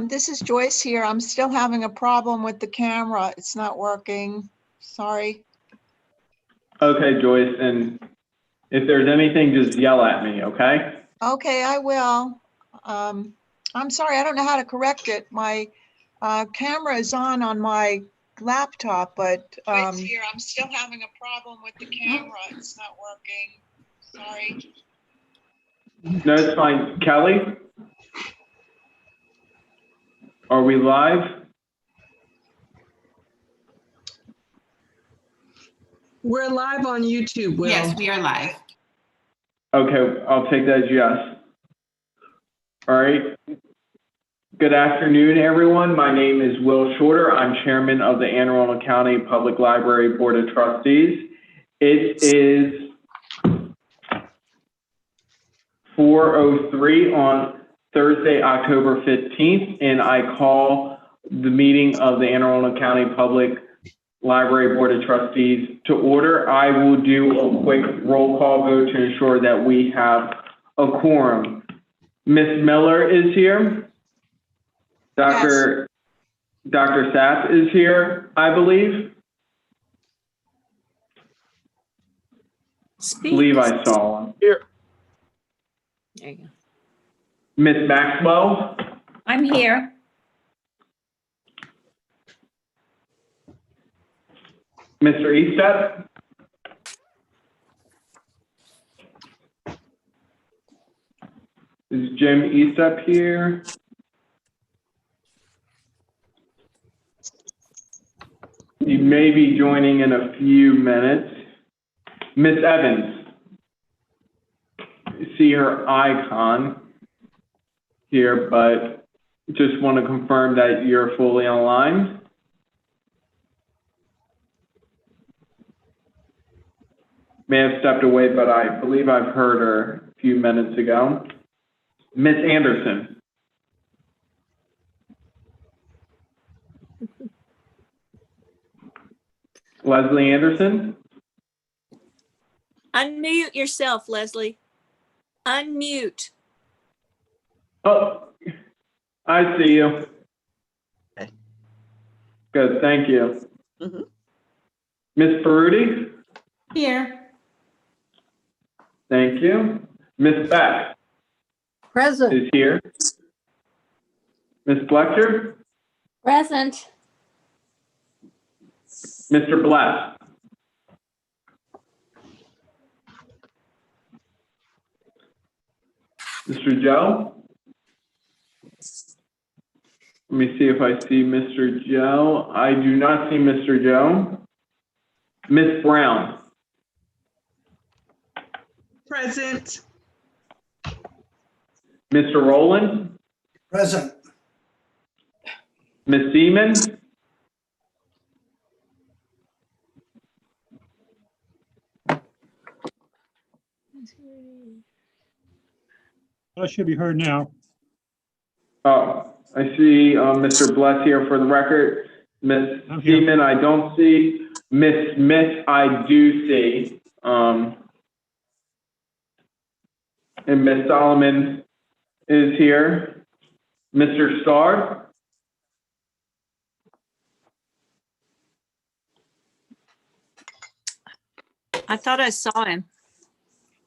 This is Joyce here. I'm still having a problem with the camera. It's not working. Sorry. Okay, Joyce, and if there's anything, just yell at me, okay? Okay, I will. I'm sorry, I don't know how to correct it. My camera is on my laptop, but here, I'm still having a problem with the camera. It's not working. Sorry. No, it's fine. Kelly? Are we live? We're live on YouTube, Will. Yes, we are live. Okay, I'll take that as yes. All right. Good afternoon, everyone. My name is Will Shorter. I'm chairman of the Anne Arundel County Public Library Board of Trustees. It is 4:03 on Thursday, October 15th, and I call the meeting of the Anne Arundel County Public Library Board of Trustees to order. I will do a quick roll call vote to ensure that we have a quorum. Ms. Miller is here. Dr. Sapp is here, I believe. I believe I saw him. Here. There you go. Ms. Maxwell, I'm here. Mr. Eastep, is Jim Eastep here? You may be joining in a few minutes. Ms. Evans, you see her icon here, but just want to confirm that you're fully online. May have stepped away, but I believe I've heard her a few minutes ago. Ms. Anderson. Leslie Anderson. Unmute yourself, Leslie. Unmute. Oh, I see you. Okay. Good, thank you. Mm-hmm. Ms. Peruti. Here. Thank you. Ms. Beck Present. is here. Ms. Fletcher. Present. Mr. Bless. Mr. Joe. Let me see if I see Mr. Joe. I do not see Mr. Joe. Ms. Brown. Present. Mr. Rowland. Present. Ms. Seaman. I should be heard now. Oh, I see Mr. Bless here for the record. Ms. I'm here. Seaman, I don't see. Ms. Smith, I do see. And Ms. Solomon is here. Mr. Starr. I thought I saw him.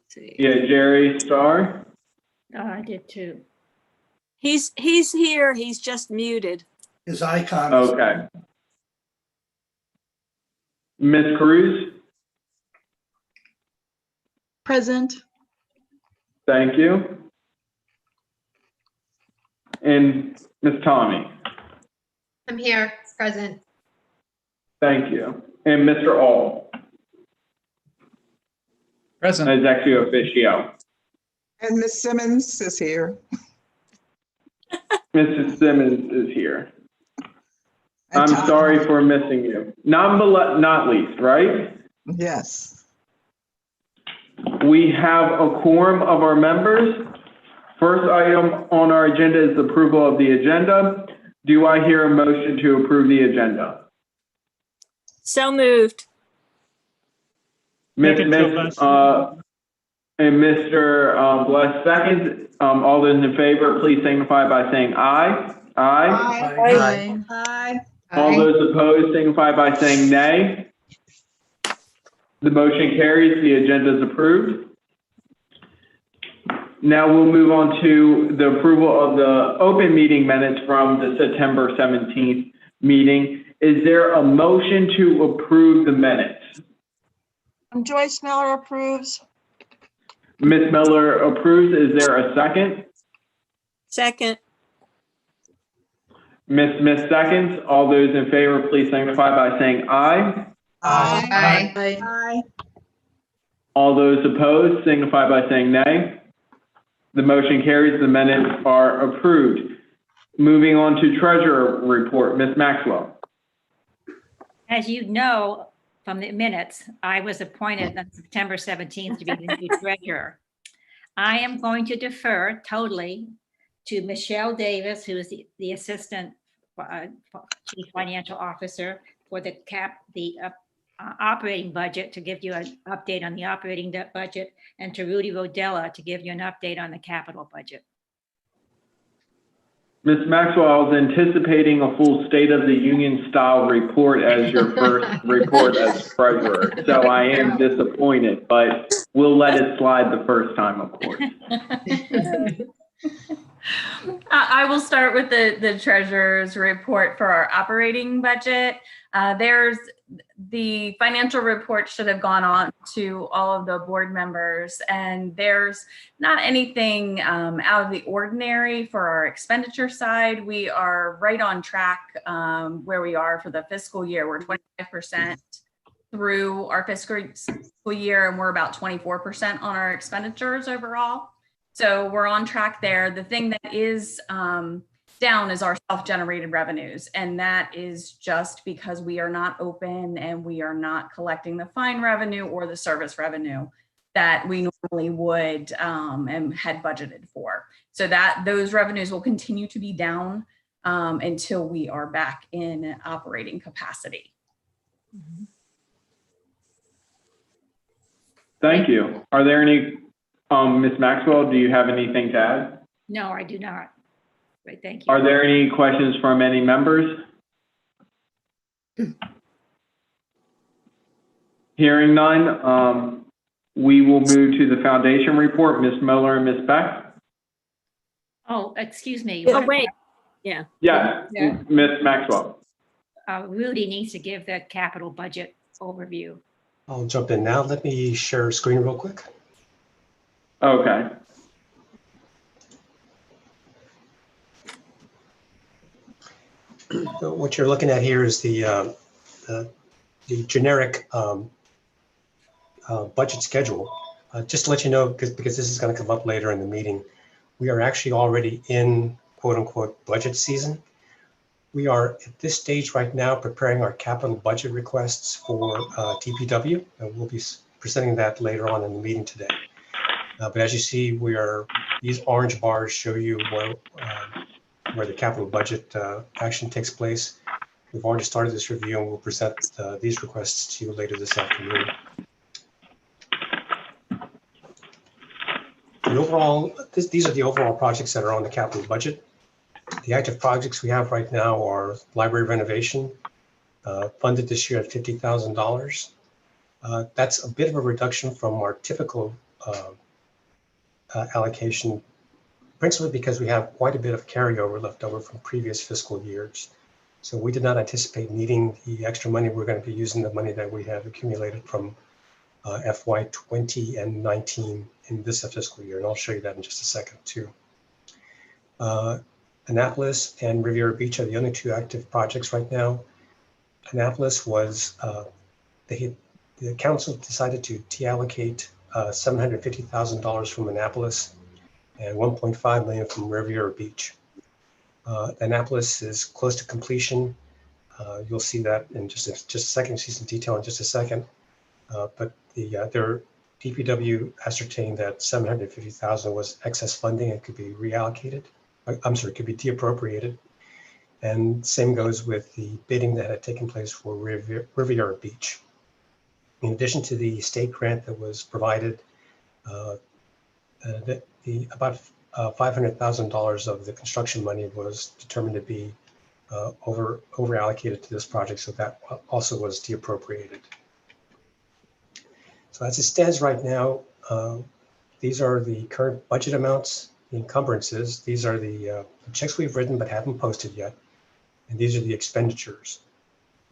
Let's see. Yeah, Jerry Starr. Oh, I did too. He's here. He's just muted. His icon. Okay. Ms. Cruz. Present. Thank you. And Ms. Tommy. I'm here, present. Thank you. And Mr. All. Present. As ex officio. And Miss Simmons is here. Mrs. Simmons is here. And I'm Tom. sorry for missing you. Not least, right? Yes. We have a quorum of our members. First item on our agenda is approval of the agenda. Do I hear a motion to approve the agenda? So moved. Ms. Second, Smith, Bless. and Mr. Bless seconds. All those in favor, please signify by saying aye. Aye. Aye. Aye. All those opposed signify by saying nay. The motion carries. The agenda is approved. Now we'll move on to the approval of the open meeting minutes from the September 17th meeting. Is there a motion to approve the minutes? Joyce Miller approves. Ms. Miller approves. Is there a second? Second. Ms. Smith seconds. All those in favor, please signify by saying aye. Aye. Aye. Aye. All those opposed signify by saying nay. The motion carries. The minutes are approved. Moving on to treasurer report, Ms. Maxwell. As you know from the minutes, I was appointed on September 17th to be the new treasurer. I am going to defer totally to Michelle Davis, who is the assistant chief financial officer for the operating budget, to give you an update on the operating budget, and to Rudy Rodella to give you an update on the capital budget. Ms. Maxwell, I was anticipating a full State of the Union style report as your first report as treasurer. So I am disappointed, but we'll let it slide the first time, of course. I will start with the treasurer's report for our operating budget. There's the financial report should have gone on to all of the board members, and there's not anything out of the ordinary for our expenditure side. We are right on track where we are for the fiscal year. We're 25% through our fiscal year, and we're about 24% on our expenditures overall. So we're on track there. The thing that is down is our self-generated revenues. And that is just because we are not open and we are not collecting the fine revenue or the service revenue that we normally would and had budgeted for. So that those revenues will continue to be down until we are back in operating capacity. Thank you. Are there any, Ms. Maxwell, do you have anything to add? No, I do not. Great, thank you. Are there any questions from any members? Hearing none, we will move to the foundation report. Ms. Miller and Ms. Beck? Oh, excuse me. Oh, wait. Yeah. Yes, Yeah. Ms. Maxwell. Rudy needs to give the capital budget overview. I'll jump in now. Let me share a screen real quick. Okay. So what you're looking at here is the generic budget schedule. Just to let you know, because this is going to come up later in the meeting, we are actually already in quote unquote budget season. We are at this stage right now preparing our capital budget requests for TPW, and we'll be presenting that later on in the meeting today. But as you see, these orange bars show you where the capital budget action takes place. We've already started this review, and we'll present these requests to you later this afternoon. These are the overall projects that are on the capital budget. The active projects we have right now are library renovation, funded this year at $50,000. That's a bit of a reduction from our typical allocation, principally because we have quite a bit of carryover left over from previous fiscal years. So we did not anticipate needing the extra money. We're going to be using the money that we have accumulated from FY 20 and 19 in this fiscal year. And I'll show you that in just a second too. Annapolis and Riviera Beach are the only two active projects right now. Annapolis was, the council decided to deallocate $750,000 from Annapolis and $1.5 million from Riviera Beach. Annapolis is close to completion. You'll see that in just a second. You'll see some detail in just a second. But their DPW ascertained that $750,000 was excess funding and could be reallocated. I'm sorry, could be deappropriated. And same goes with the bidding that had taken place for Riviera Beach. In addition to the state grant that was provided, about $500,000 of the construction money was determined to be over allocated to this project, so that also was deappropriated. So as it stands right now, these are the current budget amounts, the encumbrances. These are the checks we've written but haven't posted yet, and these are the expenditures.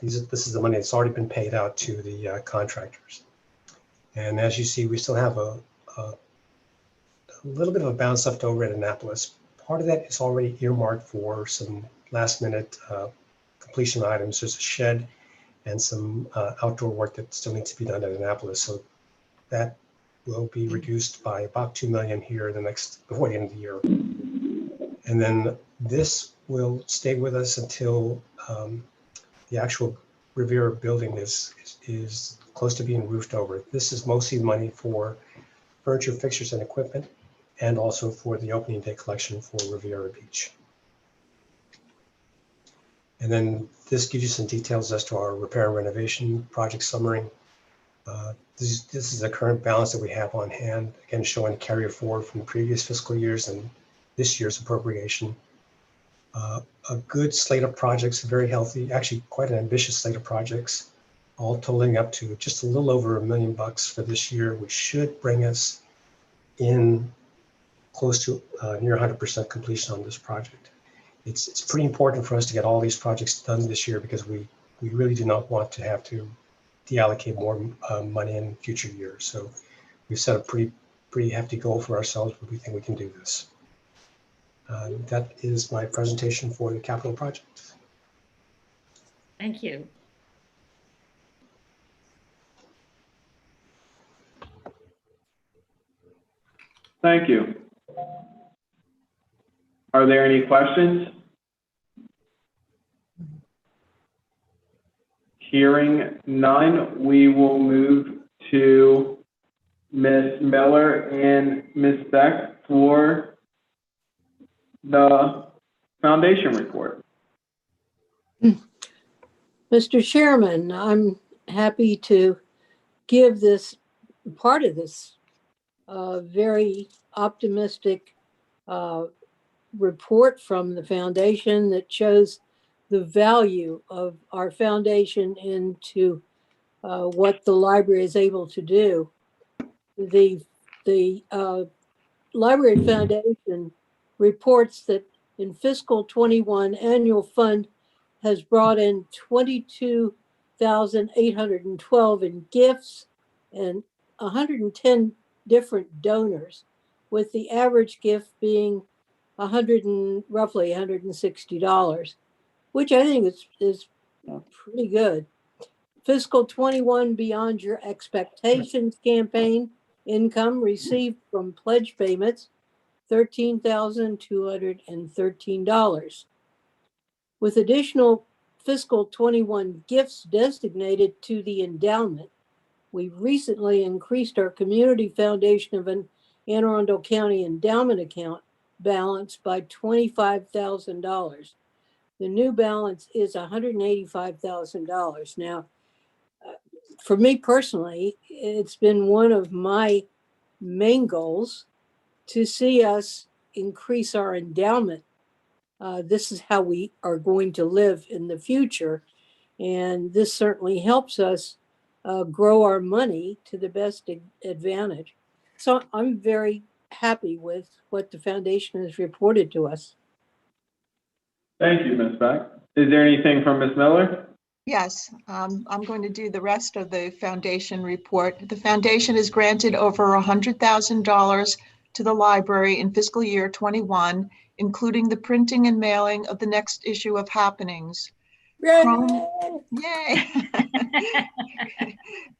This is the money that's already been paid out to the contractors. And as you see, we still have a little bit of a balance left over at Annapolis. Part of that is already earmarked for some last minute completion items. There's a shed and some outdoor work that still needs to be done at Annapolis. So that will be reduced by about $2 million here before the end of the year. And then this will stay with us until the actual Riviera building is close to being roofed over. This is mostly money for furniture, fixtures, and equipment, and also for the opening day collection for Riviera Beach. And then this gives you some details as to our repair and renovation project summary. This is the current balance that we have on hand, again, showing carry forward from previous fiscal years and this year's appropriation. A good slate of projects, very healthy, actually quite an ambitious slate of projects, all totaling up to just a little over $1 million for this year, which should bring us in close to near 100% completion on this project. It's pretty important for us to get all these projects done this year because we really do not want to have to deallocate more money in future years. So we've set a pretty hefty goal for ourselves, but we think we can do this. That is my presentation for the capital project. Thank you. Thank you. Are there any questions? Hearing none, we will move to Ms. Miller and Ms. Beck for the foundation report. Mr. Chairman, I'm happy to give this part of this very optimistic report from the foundation that shows the value of our foundation into what the library is able to do. The Library Foundation reports that in fiscal 21, annual fund has brought in $22,812 in gifts and 110 different donors, with the average gift being roughly $160, which I think is pretty good. Fiscal 21 Beyond Your Expectations campaign income received from pledge payments, $13,213. With additional fiscal 21 gifts designated to the endowment, we recently increased our Community Foundation of an Anne Arundel County endowment account balance by $25,000. The new balance is $185,000. Now, for me personally, it's been one of my main goals to see us increase our endowment. This is how we are going to live in the future. And this certainly helps us grow our money to the best advantage. So I'm very happy with what the foundation has reported to us. Thank you, Ms. Beck. Is there anything from Ms. Miller? Yes, I'm going to do the rest of the foundation report. The foundation has granted over $100,000 to the library in fiscal year 21, including the printing and mailing of the next issue of Happenings. Yay!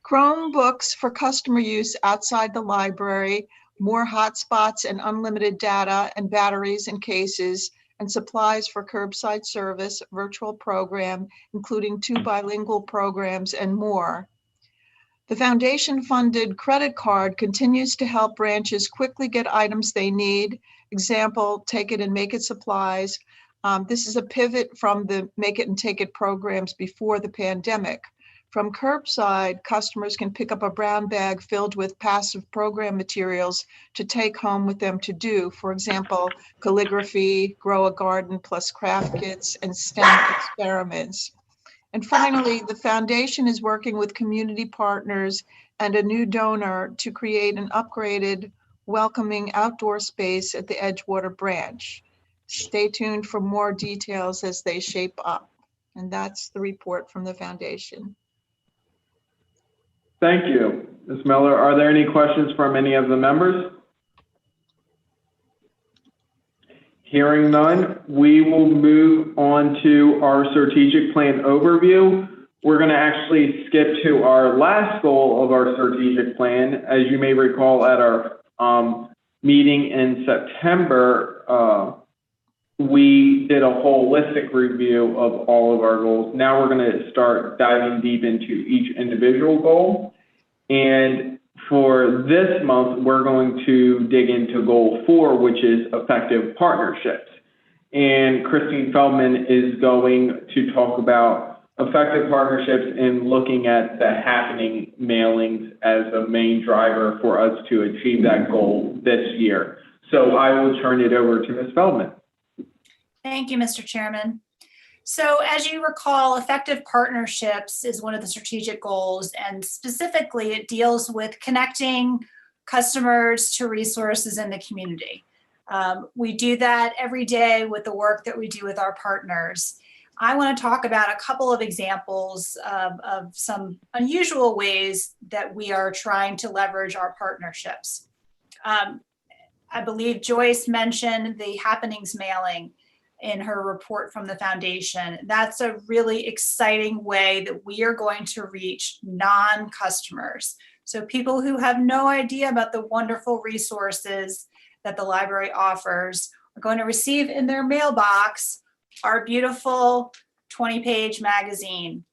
Chromebooks for customer use outside the library, more hotspots and unlimited data and batteries and cases, and supplies for curbside service, virtual program, including 2 bilingual programs and more. The foundation-funded credit card continues to help branches quickly get items they need. Example, Take It and Make It supplies. This is a pivot from the Make It and Take It programs before the pandemic. From curbside, customers can pick up a brown bag filled with passive program materials to take home with them to do, for example, calligraphy, grow a garden plus craft kits, and STEM experiments. And finally, the foundation is working with community partners and a new donor to create an upgraded, welcoming outdoor space at the Edgewater branch. Stay tuned for more details as they shape up. And that's the report from the foundation. Thank you, Ms. Miller. Are there any questions from any of the members? Hearing none, we will move on to our strategic plan overview. We're going to actually skip to our last goal of our strategic plan. As you may recall at our meeting in September, we did a holistic review of all of our goals. Now we're going to start diving deep into each individual goal. And for this month, we're going to dig into goal 4, which is effective partnerships. And Christine Feldman is going to talk about effective partnerships and looking at the happening mailings as a main driver for us to achieve that goal this year. So I will turn it over to Ms. Feldman. Thank you, Mr. Chairman. So as you recall, effective partnerships is one of the strategic goals, and specifically it deals with connecting customers to resources in the community. We do that every day with the work that we do with our partners. I want to talk about a couple of examples of some unusual ways that we are trying to leverage our partnerships. I believe Joyce mentioned the happenings mailing in her report from the foundation. That's a really exciting way that we are going to reach non-customers. So people who have no idea about the wonderful resources that the library offers are going to receive in their mailbox our beautiful 20-page magazine.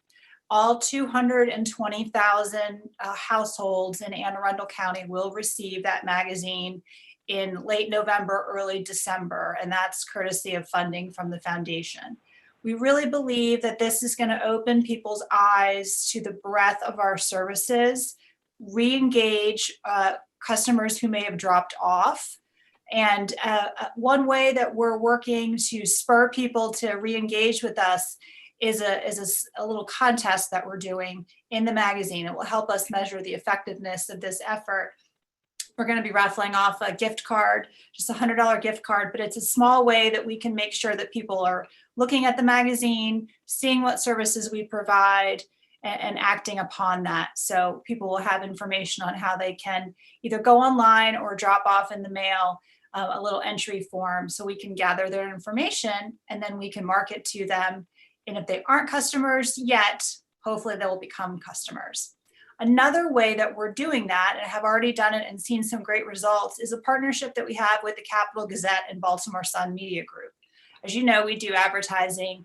All 220,000 households in Anne Arundel County will receive that magazine in late November, early December, and that's courtesy of funding from the foundation. We really believe that this is going to open people's eyes to the breadth of our services, re-engage customers who may have dropped off. And one way that we're working to spur people to re-engage with us is a little contest that we're doing in the magazine. It will help us measure the effectiveness of this effort. We're going to be raffling off a gift card, just a $100 gift card, but it's a small way that we can make sure that people are looking at the magazine, seeing what services we provide, and acting upon that. So people will have information on how they can either go online or drop off in the mail a little entry form so we can gather their information and then we can market to them. And if they aren't customers yet, hopefully they will become customers. Another way that we're doing that, and have already done it and seen some great results, is a partnership that we have with the Capital Gazette and Baltimore Sun Media Group. As you know, we do advertising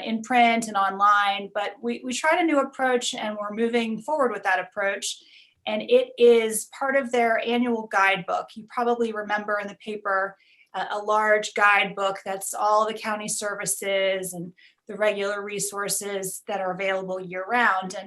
in print and online, but we tried a new approach and we're moving forward with that approach. And it is part of their annual guidebook. You probably remember in the paper a large guidebook that's all the county services and the regular resources that are available year-round.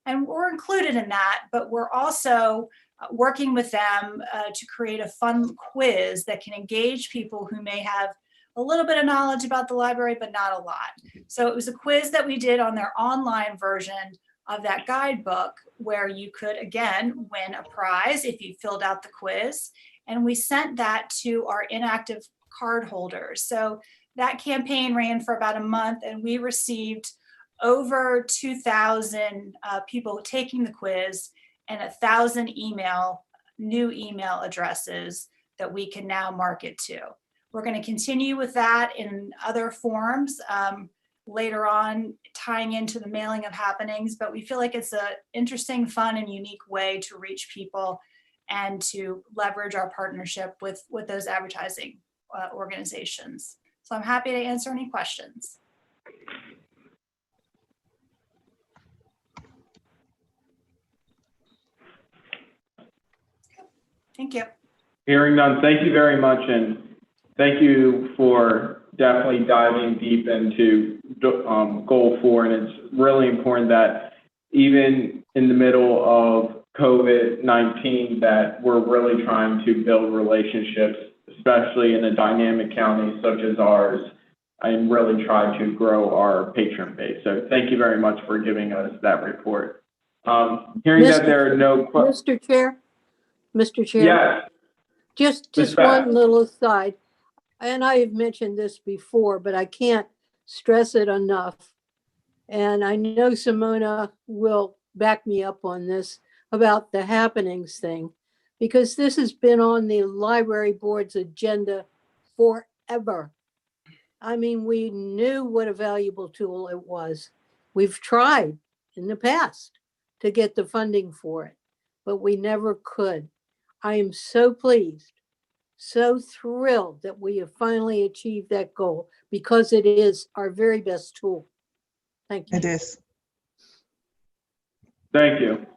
And we're included in that, but we're also working with them to create a fun quiz that can engage people who may have a little bit of knowledge about the library, but not a lot. So it was a quiz that we did on their online version of that guidebook where you could, again, win a prize if you filled out the quiz. And we sent that to our inactive card holders. So that campaign ran for about a month and we received over 2,000 people taking the quiz and 1,000 new email addresses that we can now market to. We're going to continue with that in other forms later on, tying into the mailing of happenings, but we feel like it's an interesting, fun, and unique way to reach people and to leverage our partnership with those advertising organizations. So I'm happy to answer any questions. Thank you. Hearing none, thank you very much, and thank you for definitely diving deep into goal 4. And it's really important that even in the middle of COVID-19, that we're really trying to build relationships, especially in a dynamic county such as ours, and really try to grow our patron base. So thank you very much for giving us that report. Hearing that there are no questions. Mr. Chair. Yes. Just Ms. Beck. one little aside, and I have mentioned this before, but I can't stress it enough. And I know Simona will back me up on this about the happenings thing, because this has been on the library board's agenda forever. I mean, we knew what a valuable tool it was. We've tried in the past to get the funding for it, but we never could. I am so pleased, so thrilled that we have finally achieved that goal, because it is our very best tool. Thank you. It is. Thank you.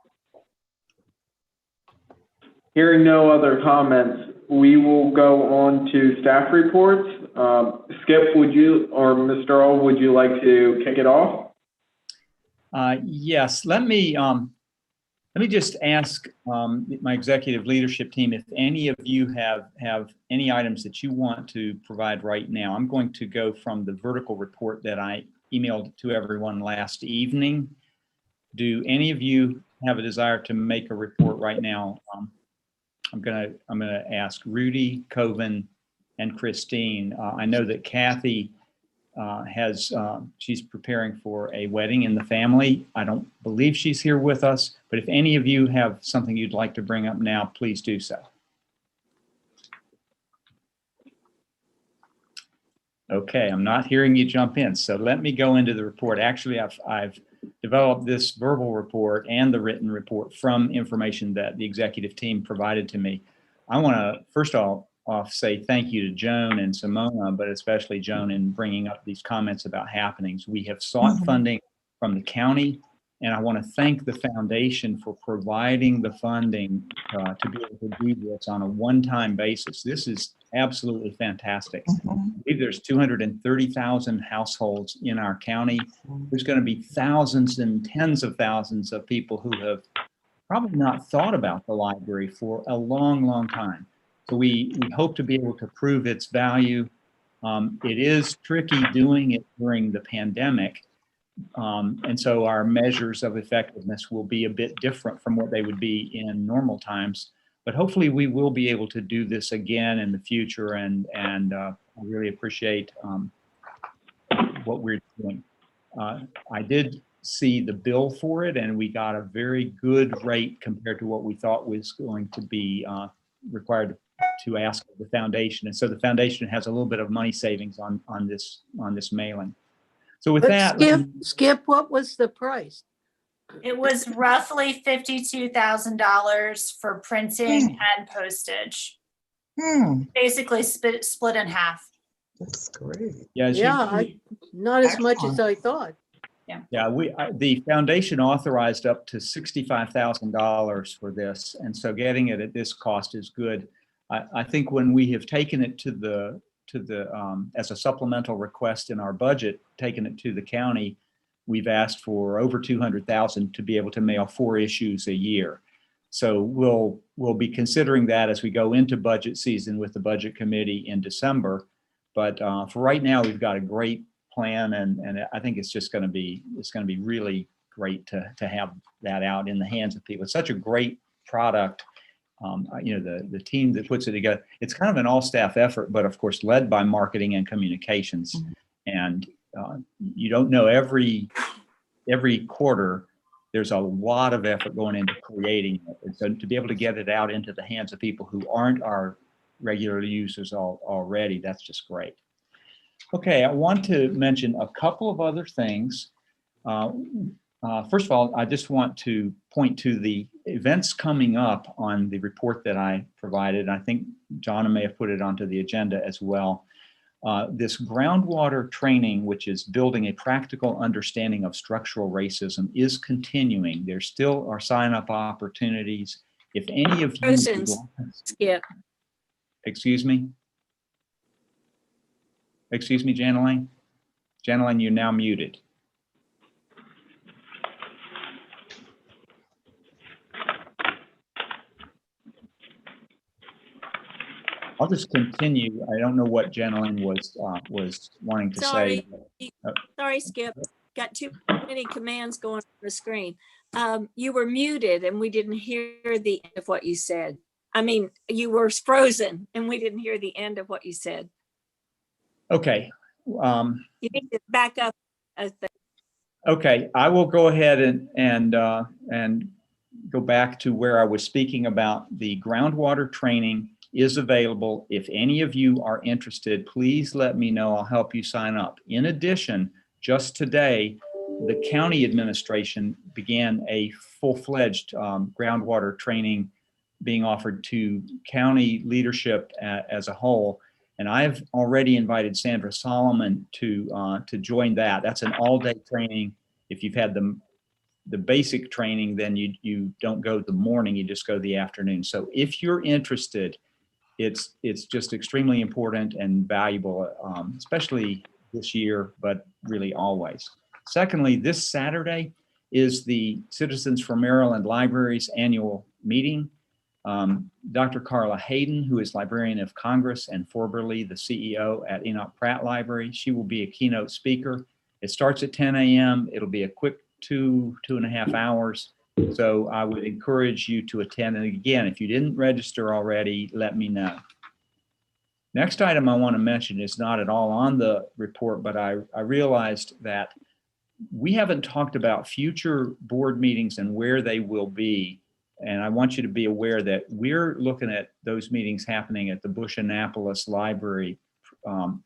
Hearing no other comments, we will go on to staff reports. Skip, would you, or Mr. Earl, would you like to kick it off? Yes, let me just ask my executive leadership team if any of you have any items that you want to provide right now. I'm going to go from the vertical report that I emailed to everyone last evening. Do any of you have a desire to make a report right now? I'm gonna ask Rudy, Coven, and Christine. I know that Kathy she's preparing for a wedding in the family. I don't believe she's here with us, but if any of you have something you'd like to bring up now, please do so. Okay, I'm not hearing you jump in, so let me go into the report. Actually, I've developed this verbal report and the written report from information that the executive team provided to me. I want to first off say thank you to Joan and Simona, but especially Joan in bringing up these comments about happenings. We have sought funding from the county, and I want to thank the foundation for providing the funding to be able to do this on a one-time basis. This is absolutely fantastic. I believe there's 230,000 households in our county. There's going to be thousands and tens of thousands of people who have probably not thought about the library for a long, long time. So we hope to be able to prove its value. It is tricky doing it during the pandemic. And so our measures of effectiveness will be a bit different from what they would be in normal times. But hopefully we will be able to do this again in the future, and I really appreciate what we're doing. I did see the bill for it, and we got a very good rate compared to what we thought was going to be required to ask of the foundation. And so the foundation has a little bit of money savings on this mailing. So with that, Skip, what was the price? It was roughly $52,000 for printing and postage. Basically split in half. That's great. Yeah, not as much as I thought. Yeah, the foundation authorized up to $65,000 for this, and so getting it at this cost is good. I think when we have taken it to the as a supplemental request in our budget, taken it to the county, we've asked for over $200,000 to be able to mail 4 issues a year. So we'll be considering that as we go into budget season with the budget committee in December. But for right now, we've got a great plan, and I think it's going to be really great to have that out in the hands of people. It's such a great product. The team that puts it together, it's kind of an all-staff effort, but of course led by marketing and communications. And you don't know, every quarter there's a lot of effort going into creating it. And so to be able to get it out into the hands of people who aren't our regular users already, that's just great. Okay, I want to mention a couple of other things. First of all, I just want to point to the events coming up on the report that I provided. I think Jonna may have put it onto the agenda as well. This groundwater training, which is building a practical understanding of structural racism, is continuing. There still are sign-up opportunities. If any of you... Skip. Excuse me? Excuse me, Janaline? Janaline, you're now muted. I'll just continue. I don't know what Jenilyn was wanting to say. Sorry, Skip. Got too many commands going on the screen. You were muted and we didn't hear the end of what you said. I mean, you were frozen and we didn't hear the end of what you said. Okay. You need to back up. Okay, I will go ahead and go back to where I was speaking about the groundwater training is available. If any of you are interested, please let me know. I'll help you sign up. In addition, just today, the county administration began a full-fledged groundwater training being offered to county leadership as a whole. And I've already invited Sandra Solomon to join that. That's an all-day training. If you've had the basic training, then you don't go the morning, you just go the afternoon. So if you're interested, it's just extremely important and valuable, especially this year, but really always. Secondly, this Saturday is the Citizens for Maryland Libraries annual meeting. Dr. Carla Hayden, who is Librarian of Congress and formerly the CEO at Enoch Pratt Library, she will be a keynote speaker. It starts at 10 a.m. It'll be a quick 2.5 hours. So I would encourage you to attend. And again, if you didn't register already, let me know. Next item I want to mention is not at all on the report, but I realized that we haven't talked about future board meetings and where they will be. And I want you to be aware that we're looking at those meetings happening at the Bush Annapolis Library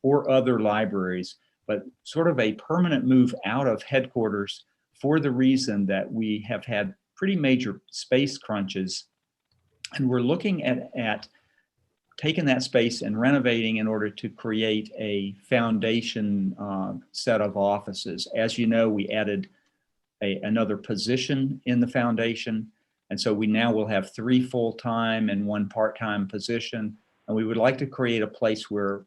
or other libraries, but sort of a permanent move out of headquarters for the reason that we have had pretty major space crunches. And we're looking at taking that space and renovating in order to create a foundation set of offices. As you know, we added another position in the foundation. And so we now will have 3 full-time and 1 part-time position. And we would like to create a place where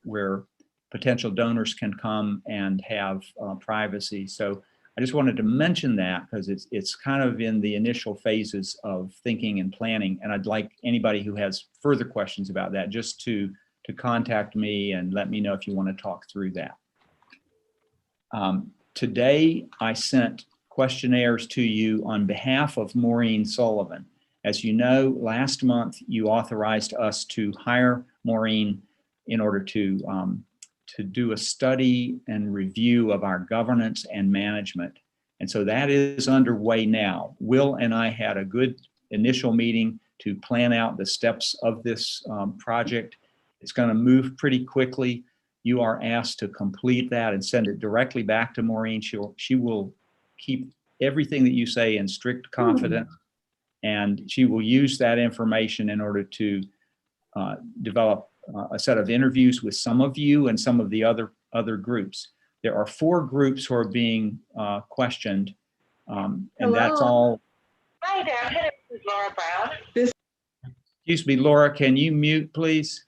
potential donors can come and have privacy. So I just wanted to mention that because it's kind of in the initial phases of thinking and planning. And I'd like anybody who has further questions about that just to contact me and let me know if you want to talk through that. Today, I sent questionnaires to you on behalf of Maureen Sullivan. As you know, last month you authorized us to hire Maureen in order to do a study and review of our governance and management. And so that is underway now. Will and I had a good initial meeting to plan out the steps of this project. It's going to move pretty quickly. You are asked to complete that and send it directly back to Maureen. She will keep everything that you say in strict confidence, and she will use that information in order to develop a set of interviews with some of you and some of the other groups. There are 4 groups who are being questioned, and that's all. Hi there, this is Laura Brown. Excuse me, Laura, can you mute, please?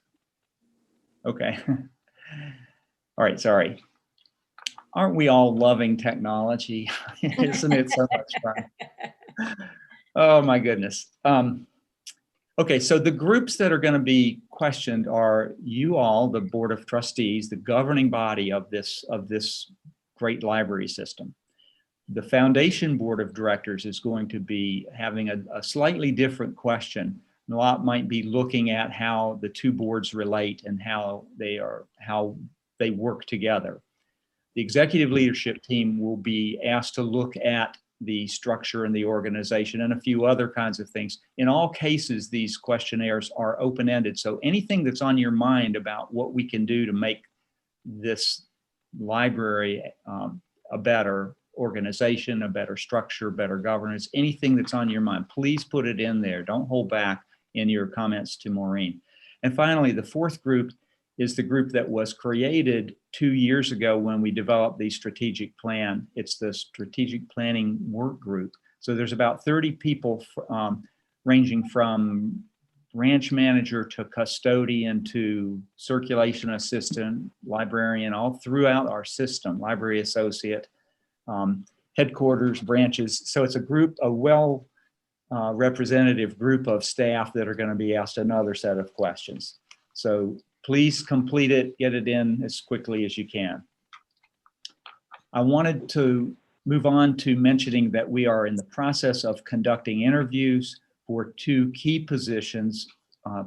Okay. All right, sorry. Aren't we all loving technology? Isn't it so much fun? Oh my goodness. Okay, so the groups that are going to be questioned are you all, the Board of Trustees, the governing body of this great library system. The Foundation Board of Directors is going to be having a slightly different question. A lot might be looking at how the 2 boards relate and how they work together. The executive leadership team will be asked to look at the structure and the organization and a few other kinds of things. In all cases, these questionnaires are open-ended. So anything that's on your mind about what we can do to make this library a better organization, a better structure, better governance, anything that's on your mind, please put it in there. Don't hold back in your comments to Maureen. And finally, the 4th group is the group that was created 2 years ago when we developed the strategic plan. It's the strategic planning work group. So there's about 30 people ranging from branch manager to custodian to circulation assistant, librarian, all throughout our system, library associate, headquarters, branches. So it's a group, a well representative group of staff that are going to be asked another set of questions. So please complete it, get it in as quickly as you can. I wanted to move on to mentioning that we are in the process of conducting interviews for 2 key positions,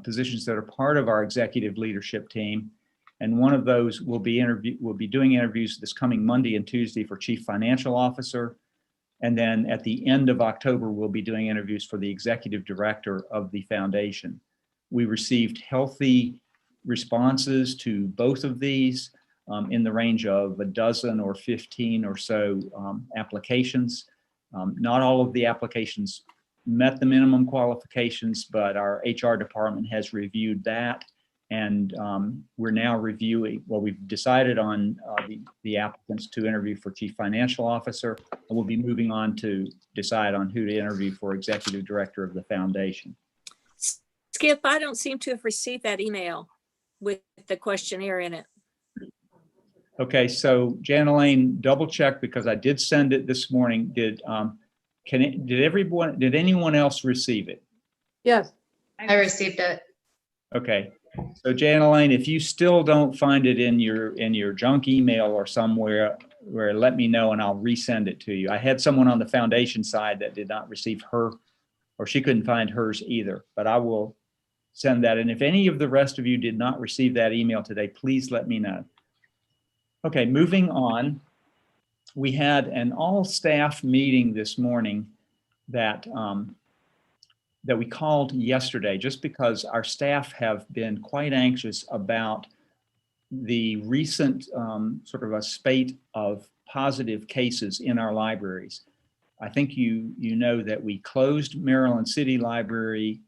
positions that are part of our executive leadership team. And one of those will be doing interviews this coming Monday and Tuesday for Chief Financial Officer. And then at the end of October, we'll be doing interviews for the Executive Director of the Foundation. We received healthy responses to both of these in the range of a dozen or 15 or so applications. Not all of the applications met the minimum qualifications, but our HR department has reviewed that. And we're now reviewing, well, we've decided on the applicants to interview for Chief Financial Officer, and we'll be moving on to decide on who to interview for Executive Director of the Foundation. Skip, I don't seem to have received that email with the questionnaire in it. Okay, so Jan Elaine, double check because I did send it this morning. Did anyone else receive it? Yes. I received it. Okay, so Jan Elaine, if you still don't find it in your junk email or somewhere, let me know and I'll resend it to you. I had someone on the foundation side that did not receive her, or she couldn't find hers either, but I will send that. And if any of the rest of you did not receive that email today, please let me know. Okay, moving on. We had an all-staff meeting this morning that we called yesterday just because our staff have been quite anxious about the recent sort of a spate of positive cases in our libraries. I think you know that we closed Maryland City Library.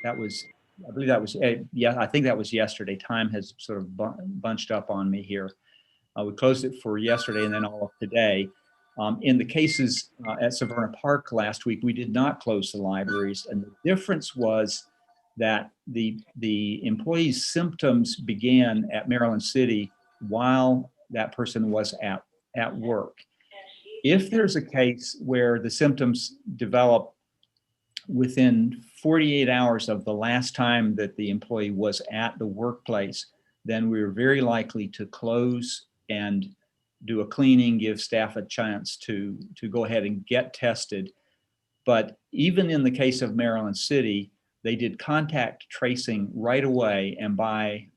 That was, I believe that was, yeah, I think that was yesterday. Time has sort of bunched up on me here. We closed it for yesterday and then all of today. In the cases at Severna Park last week, we did not close the libraries. And the difference was that the employee's symptoms began at Maryland City while that person was at work. If there's a case where the symptoms develop within 48 hours of the last time that the employee was at the workplace, then we're very likely to close and do a cleaning, give staff a chance to go ahead and get tested. But even in the case of Maryland City, they did contact tracing right away. And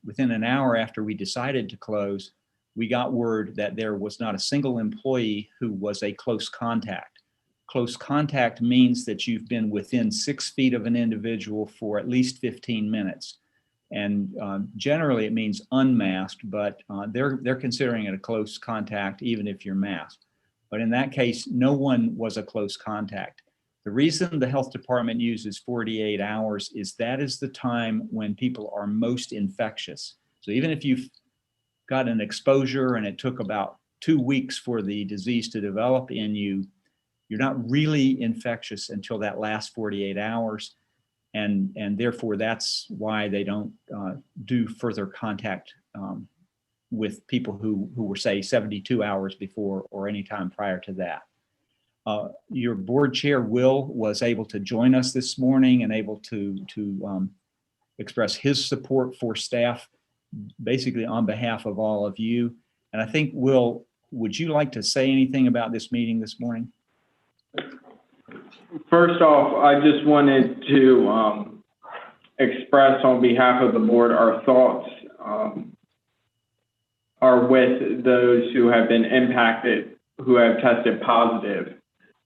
within an hour after we decided to close, we got word that there was not a single employee who was a close contact. Close contact means that you've been within 6 feet of an individual for at least 15 minutes. And generally it means unmasked, but they're considering it a close contact even if you're masked. But in that case, no one was a close contact. The reason the health department uses 48 hours is that is the time when people are most infectious. So even if you've got an exposure and it took about 2 weeks for the disease to develop in you, you're not really infectious until that last 48 hours. And therefore, that's why they don't do further contact with people who were, say, 72 hours before or any time prior to that. Your board chair, Will, was able to join us this morning and able to express his support for staff, basically on behalf of all of you. And I think, Will, would you like to say anything about this meeting this morning? First off, I just wanted to express on behalf of the board our thoughts are with those who have been impacted, who have tested positive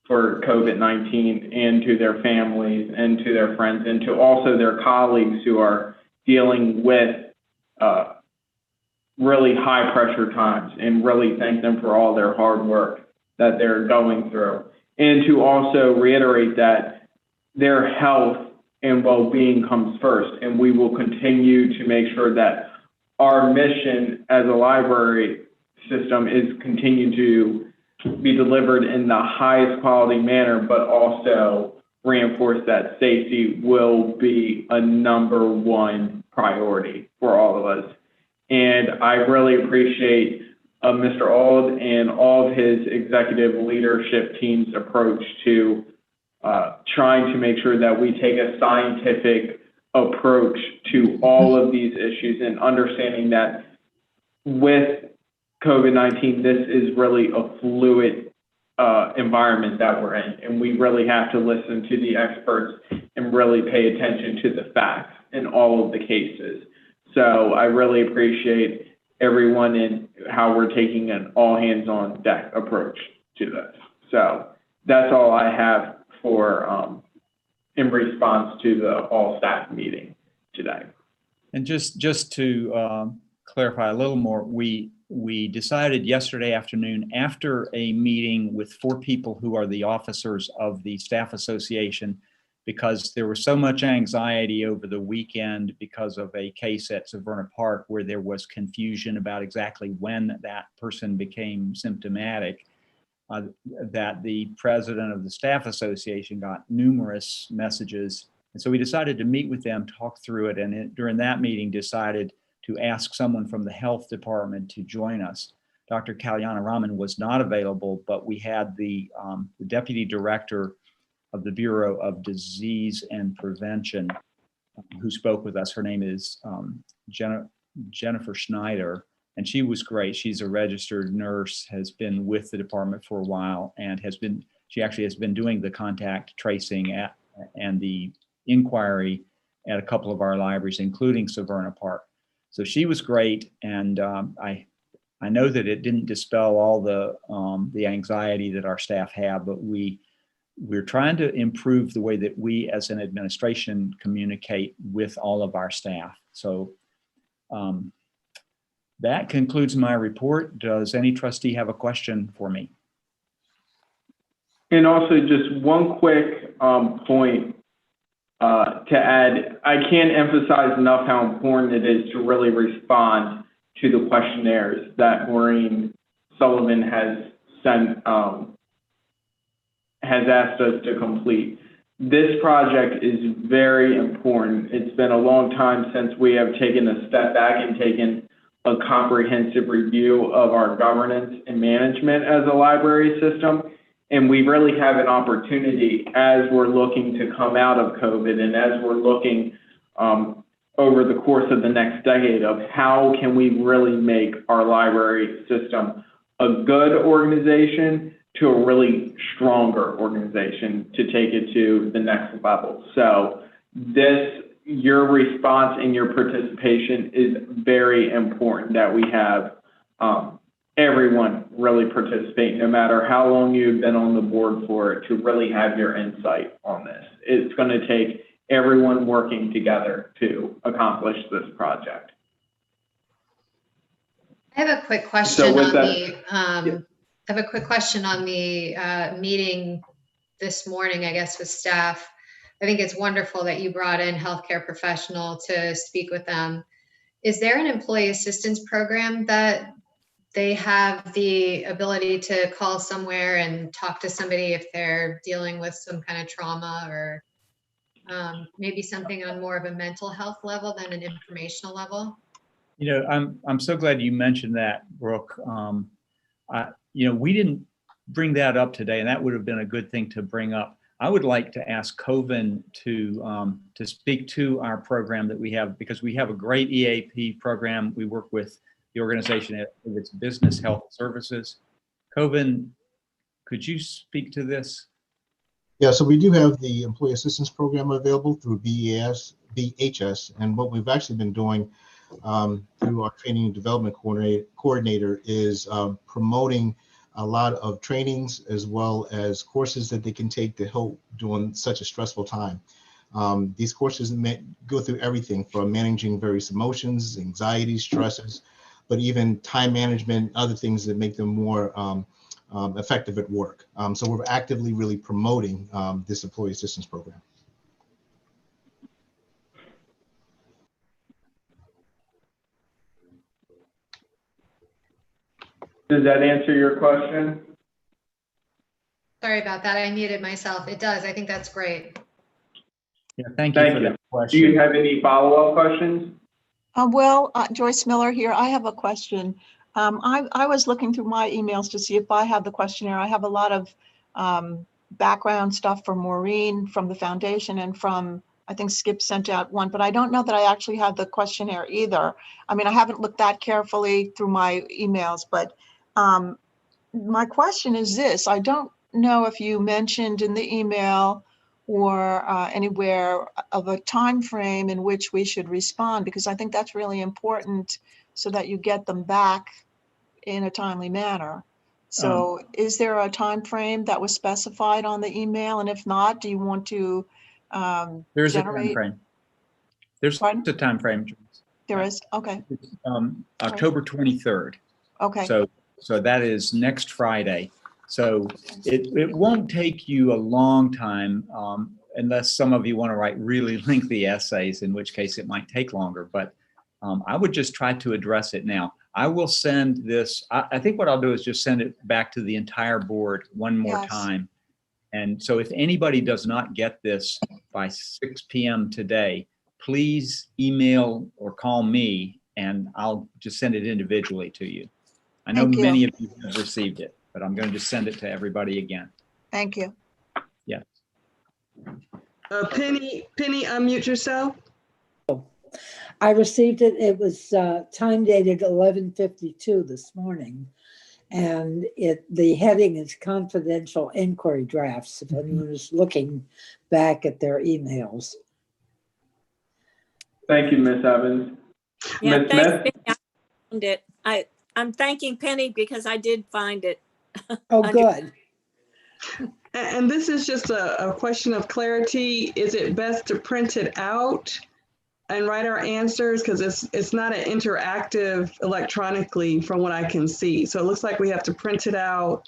for COVID-19, and to their families and to their friends and to also their colleagues who are dealing with really high pressure times, and really thank them for all their hard work that they're going through. And to also reiterate that their health and well-being comes first, and we will continue to make sure that our mission as a library system is continue to be delivered in the highest quality manner, but also reinforce that safety will be a #1 priority for all of us. And I really appreciate Mr. Auld and all of his executive leadership team's approach to trying to make sure that we take a scientific approach to all of these issues and understanding that with COVID-19, this is really a fluid environment that we're in, and we really have to listen to the experts and really pay attention to the facts in all of the cases. So I really appreciate everyone and how we're taking an all hands on deck approach to this. So that's all I have for in response to the all staff meeting today. And just to clarify a little more, we decided yesterday afternoon, after a meeting with 4 people who are the officers of the staff association, because there was so much anxiety over the weekend because of a case at Severna Park where there was confusion about exactly when that person became symptomatic, that the president of the staff association got numerous messages. And so we decided to meet with them, talk through it, and during that meeting decided to ask someone from the health department to join us. Dr. Kalyana Raman was not available, but we had the deputy director of the Bureau of Disease and Prevention who spoke with us. Her name is Jennifer Schneider, and she was great. She's a registered nurse, has been with the department for a while, and she actually has been doing the contact tracing and the inquiry at a couple of our libraries, including Severna Park. So she was great, and I know that it didn't dispel all the anxiety that our staff have, but we're trying to improve the way that we as an administration communicate with all of our staff. So that concludes my report. Does any trustee have a question for me? And also just one quick point to add, I can't emphasize enough how important it is to really respond to the questionnaires that Maureen Sullivan has sent, has asked us to complete. This project is very important. It's been a long time since we have taken a step back and taken a comprehensive review of our governance and management as a library system. And we really have an opportunity as we're looking to come out of COVID and as we're looking over the course of the next decade of how can we really make our library system a good organization to a really stronger organization to take it to the next level. So your response and your participation is very important, that we have everyone really participate, no matter how long you've been on the board for it, to really have your insight on this. It's going to take everyone working together to accomplish this project. I have a quick question I have a quick question on the meeting this morning, I guess, with staff. I think it's wonderful that you brought in healthcare professional to speak with them. Is there an employee assistance program that they have the ability to call somewhere and talk to somebody if they're dealing with some kind of trauma, or maybe something on more of a mental health level than an informational level? You know, I'm so glad you mentioned that, Brooke. We didn't bring that up today, and that would have been a good thing to bring up. I would like to ask Coven to speak to our program that we have, because we have a great EAP program. We work with the organization at its Business Health Services. Coven, could you speak to this? Yeah, so we do have the Employee Assistance Program available through BHS, and what we've actually been doing through our Training and Development Coordinator is promoting a lot of trainings as well as courses that they can take to help during such a stressful time. These courses go through everything from managing various emotions, anxieties, stresses, but even time management, other things that make them more effective at work. So we're actively really promoting this Employee Assistance Program. Does that answer your question? Sorry about that. I muted myself. It does. I think that's great. Yeah, thank you for that question. Do you have any follow-up questions? Joyce Miller here. I have a question. I was looking through my emails to see if I have the questionnaire. I have a lot of background stuff from Maureen, from the foundation, and from I think Skip sent out one, but I don't know that I actually had the questionnaire either. I mean, I haven't looked that carefully through my emails, but my question is this. I don't know if you mentioned in the email or anywhere of a time frame in which we should respond, because I think that's really important so that you get them back in a timely manner. So is there a time frame that was specified on the email? And if not, do you want to There's generate? a time frame. There's Pardon? a time frame. There is? Okay. It's, October 23rd. Okay. So that is next Friday. So it won't take you a long time unless some of you want to write really lengthy essays, in which case it might take longer. But I would just try to address it now. I will send this. I think what I'll do is just send it back to the entire board one more time. And so if anybody does not get this by 6 p.m. today, please email or call me and I'll just send it individually to you. I know many of you have received it, but I'm going to just send it to everybody again. Thank you. Yeah. Penny, unmute yourself. I received it. It was time dated 11:52 this morning. And the heading is confidential inquiry drafts, if anyone is looking back at their emails. Thank you, Ms. Evans. Yeah, Ms. thanks, Smith? Penny. I found it. I'm thanking Penny because I did find it. Oh, good. And this is just a question of clarity. Is it best to print it out and write our answers? Because it's not an interactive electronically from what I can see. So it looks like we have to print it out,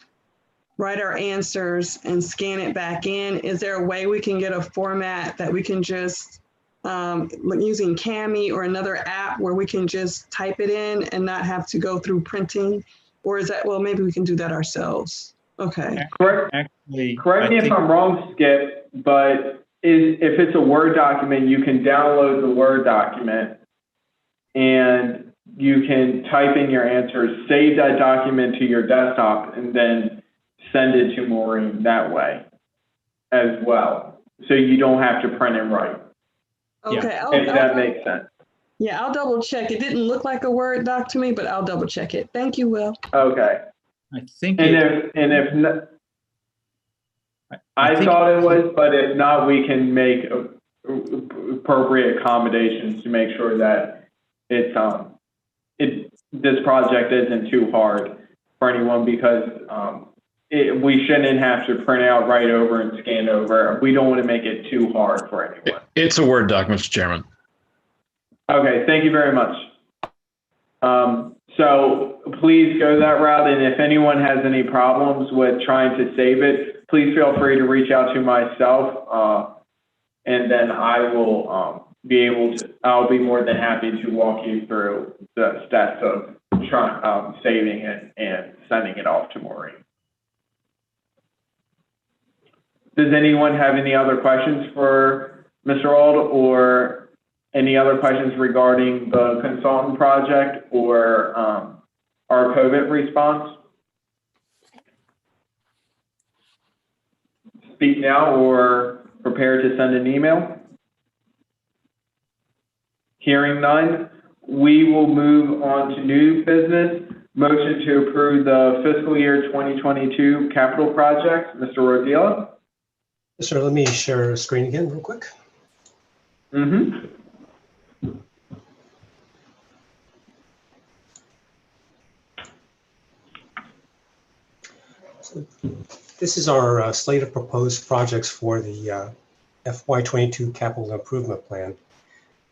write our answers, and scan it back in. Is there a way we can get a format that we can just, using Cami or another app where we can just type it in and not have to go through printing? Or is that, well, maybe we can do that ourselves. Okay. Correct me if I'm wrong, Skip, but if it's a Word document, you can download the Word document and you can type in your answers, save that document to your desktop, and then send it to Maureen that way as well. So you don't have to print and write. Okay. If that makes sense. Yeah, I'll double check. It didn't look like a Word doc to me, but I'll double check it. Thank you, Will. Okay. I think. If not, I thought it was, but if not, we can make appropriate accommodations to make sure that it's this project isn't too hard for anyone, because we shouldn't have to print out, write over, and scan over. We don't want to make it too hard for anyone. It's a Word doc, Mr. Chairman. Okay, thank you very much. So please go that route, and if anyone has any problems with trying to save it, please feel free to reach out to myself, and then I will I'll be more than happy to walk you through the steps of saving it and sending it off to Maureen. Does anyone have any other questions for Mr. Auld, or any other questions regarding the consultant project or our COVID response? Speak now or prepare to send an email. Hearing none, we will move on to new business. Motion to approve the fiscal year 2022 capital projects. Mr. Rodila? Yes, sir. Let me share a screen again real quick. Mm-hmm. So this is our slate of proposed projects for the FY22 capital improvement plan.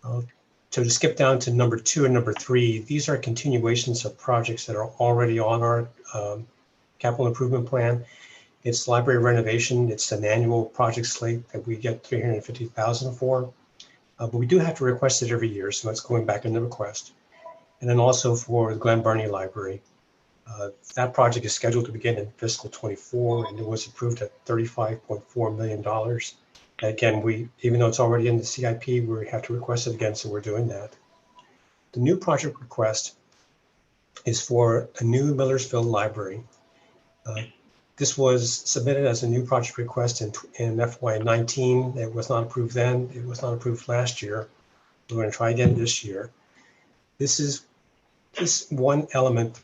So to skip down to number 2 and number 3, these are continuations of projects that are already on our capital improvement plan. It's library renovation. It's an annual project slate that we get $350,000 for, but we do have to request it every year, so it's going back in the request. And then also for the Glen Burnie Library. That project is scheduled to begin in fiscal 24, and it was approved at $35.4 million. Again, even though it's already in the CIP, we have to request it again, so we're doing that. The new project request is for a new Millersville library. This was submitted as a new project request in FY19. It was not approved then. It was not approved last year. We're going to try again this year. This one element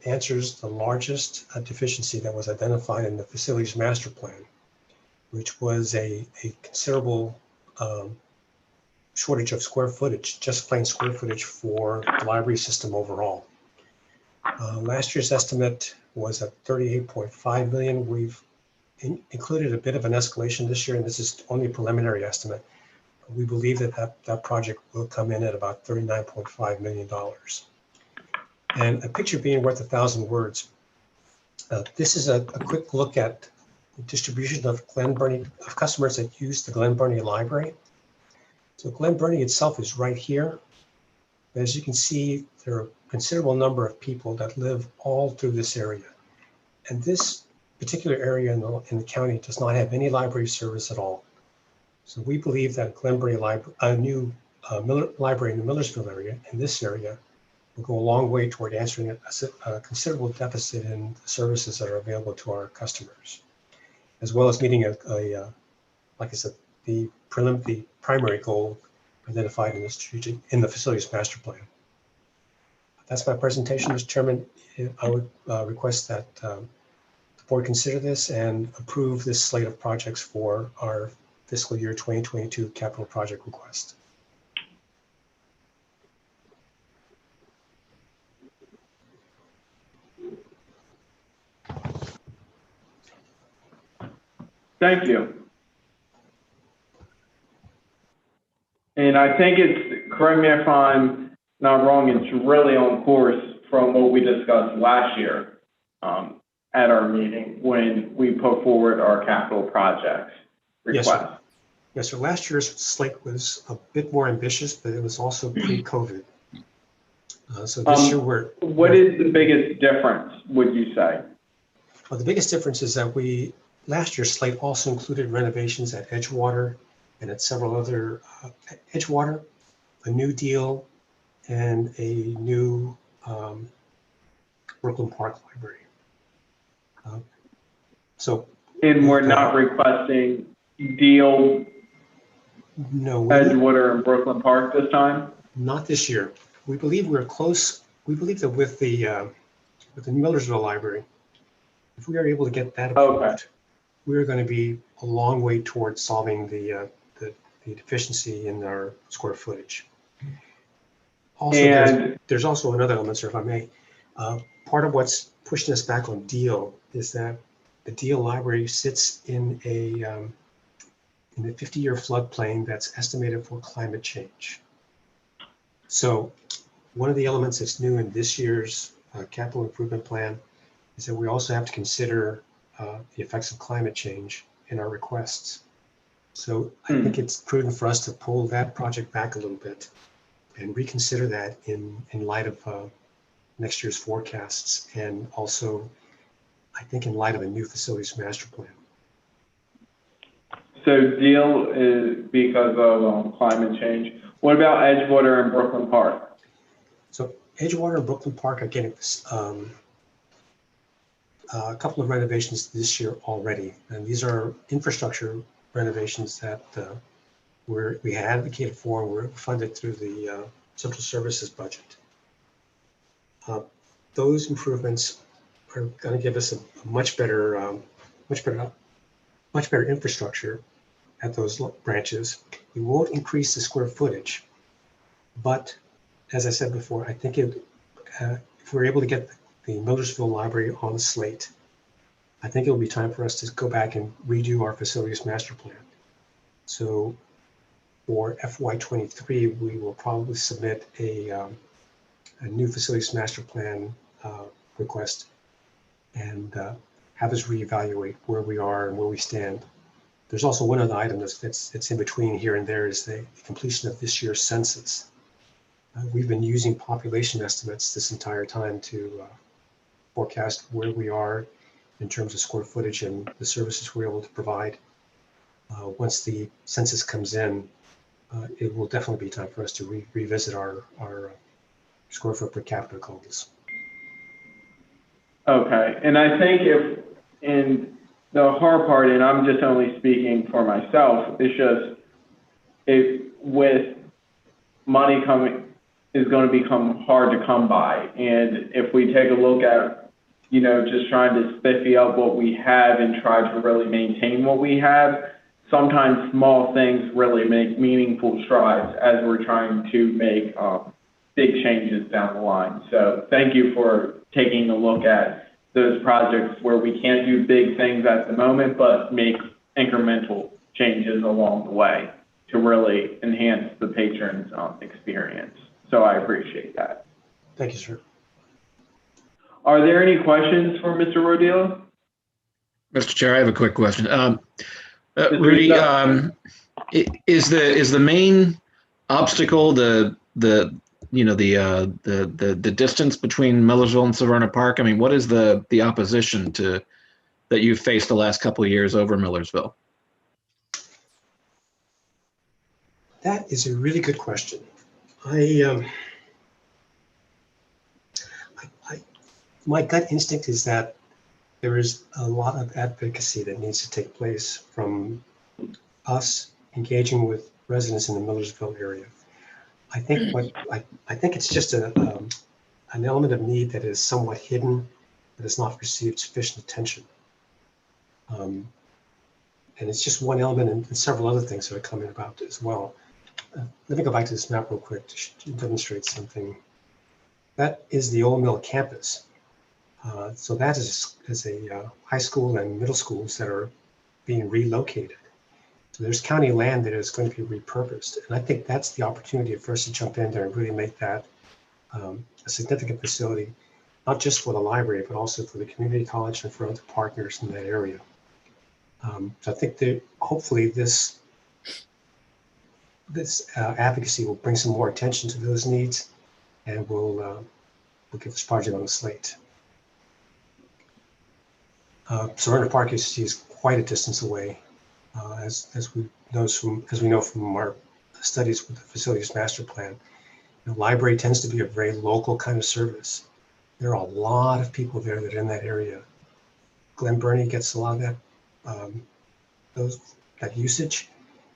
answers the largest deficiency that was identified in the facilities master plan, which was a considerable shortage of square footage, just plain square footage for the library system overall. Last year's estimate was at 38.5 million. We've included a bit of an escalation this year, and this is only a preliminary estimate. We believe that project will come in at about $39.5 million. And a picture being worth 1,000 words. This is a quick look at the distribution of customers that use the Glen Burnie Library. So Glen Burnie itself is right here. As you can see, there are a considerable number of people that live all through this area. And this particular area in the county does not have any library service at all. So we believe that Glen Burnie Library, a new library in the Millersville area, in this area, will go a long way toward answering a considerable deficit in the services that are available to our customers, as well as meeting like I said, the primary goal identified in the facilities master plan. That's my presentation, Mr. Chairman. I would request that the board consider this and approve this slate of projects for our fiscal year 2022 capital project request. Thank you. And I think it's, correct me if I'm not wrong, it's really on course from what we discussed last year at our meeting when we put forward our capital projects request. Yes, sir. Yes, sir. Last year's slate was a bit more ambitious, but it was also pre-COVID. So this year what is the biggest difference, would you say? Well, the biggest difference is that last year's slate also included renovations at Edgewater and at several other Edgewater, a new deal, and a new Brooklyn Park Library. And we're not requesting deal Edgewater and Brooklyn Park this time? Not this year. We believe we're close. We believe that with the Millersville Library, if we are able to get that approved, we're going to be a long way towards solving the deficiency in our square footage. Also, there's also another element, sir, if I may. Part of what's pushing us back on Deal is that the Deal Library sits in the 50-year floodplain that's estimated for climate change. So one of the elements that's new in this year's capital improvement plan is that we also have to consider the effects of climate change in our requests. So I think it's prudent for us to pull that project back a little bit and reconsider that in light of next year's forecasts, and also I think in light of a new facilities master plan. So Deal is because of climate change. What about Edgewater and Brooklyn Park? So Edgewater and Brooklyn Park are getting a couple of renovations this year already, and these are infrastructure renovations that we had advocated for and were funded through the central services budget. Those improvements are going to give us a much better infrastructure at those branches. We won't increase the square footage, but as I said before, I think if we're able to get the Millersville Library on the slate, I think it'll be time for us to go back and redo our facilities master plan. So for FY23, we will probably submit a new facilities master plan request and have us reevaluate where we are and where we stand. There's also one other item that's in between here and there is the completion of this year's census. We've been using population estimates this entire time to forecast where we are in terms of square footage and the services we're able to provide. Once the census comes in, it will definitely be time for us to revisit our square foot per capita goals. Okay, and I think if And the hard part, and I'm just only speaking for myself, is just with money coming is going to become hard to come by. And if we take a look at, just trying to spiffy up what we have and try to really maintain what we have, sometimes small things really make meaningful strides as we're trying to make big changes down the line. So thank you for taking a look at those projects where we can't do big things at the moment, but make incremental changes along the way to really enhance the patron's experience. So I appreciate that. Thank you, sir. Are there any questions for Mr. Rodillo? Mr. Chair, I have a quick question. Rudy, is the main obstacle the distance between Millersville and Severna Park? I mean, what is the opposition that you've faced the last couple of years over Millersville? That is a really good question. My gut instinct is that there is a lot of advocacy that needs to take place from us engaging with residents in the Millersville area. I think it's just an element of need that is somewhat hidden, that has not received sufficient attention. And it's just one element and several other things that are coming about as well. Let me go back to this map real quick to demonstrate something. That is the Old Mill campus. So that is a high school and middle schools that are being relocated. So there's county land that is going to be repurposed. And I think that's the opportunity for us to jump in there and really make that a significant facility, not just for the library, but also for the community college and for other partners in that area. So I think that hopefully this advocacy will bring some more attention to those needs, and we'll get this project on the slate. Severna Park is quite a distance away, as we know from our studies with the facilities master plan. The library tends to be a very local kind of service. There are a lot of people there that are in that area. Glen Burnie gets a lot of that usage,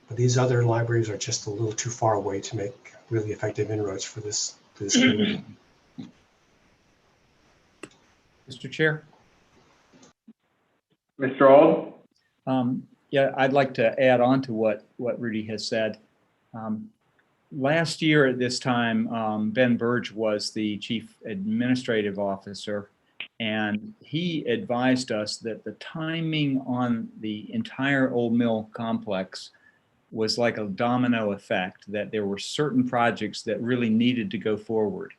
but these other libraries are just a little too far away to make really effective inroads for this community. Mr. Chair? Mr. Auld? Yeah, I'd like to add on to what Rudy has said. Last year at this time, Ben Burge was the Chief Administrative Officer, and he advised us that the timing on the entire Old Mill complex was like a domino effect, that there were certain projects that really needed to go forward.